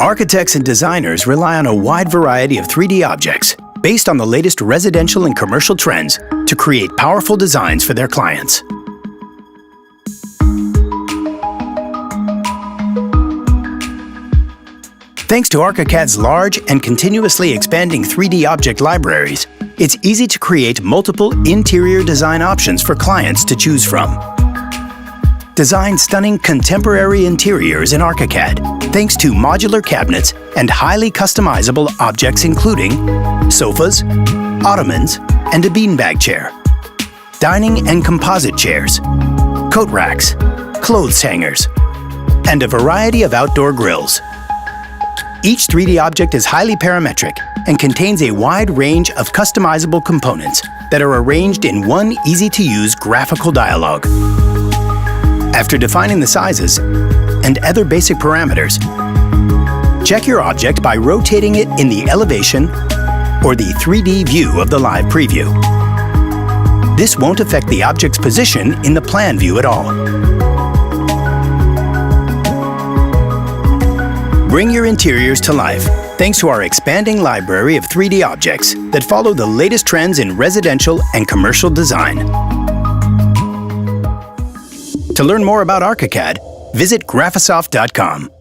Architects and designers rely on a wide variety of 3D objects based on the latest residential and commercial trends to create powerful designs for their clients. Thanks to Archicad's large and continuously expanding 3D object libraries, it's easy to create multiple interior design options for clients to choose from. Design stunning contemporary interiors in Archicad thanks to modular cabinets and highly customizable objects including sofas, ottomans, and a beanbag chair, dining and composite chairs, coat racks, clothes hangers, and a variety of outdoor grills. Each 3D object is highly parametric and contains a wide range of customizable components that are arranged in one easy-to-use graphical dialogue. After defining the sizes and other basic parameters, check your object by rotating it in the elevation or the 3D view of the live preview. This won't affect the object's position in the plan view at all. Bring your interiors to life thanks to our expanding library of 3D objects that follow the latest trends in residential and commercial design. To learn more about Archicad, visit graphisoft.com.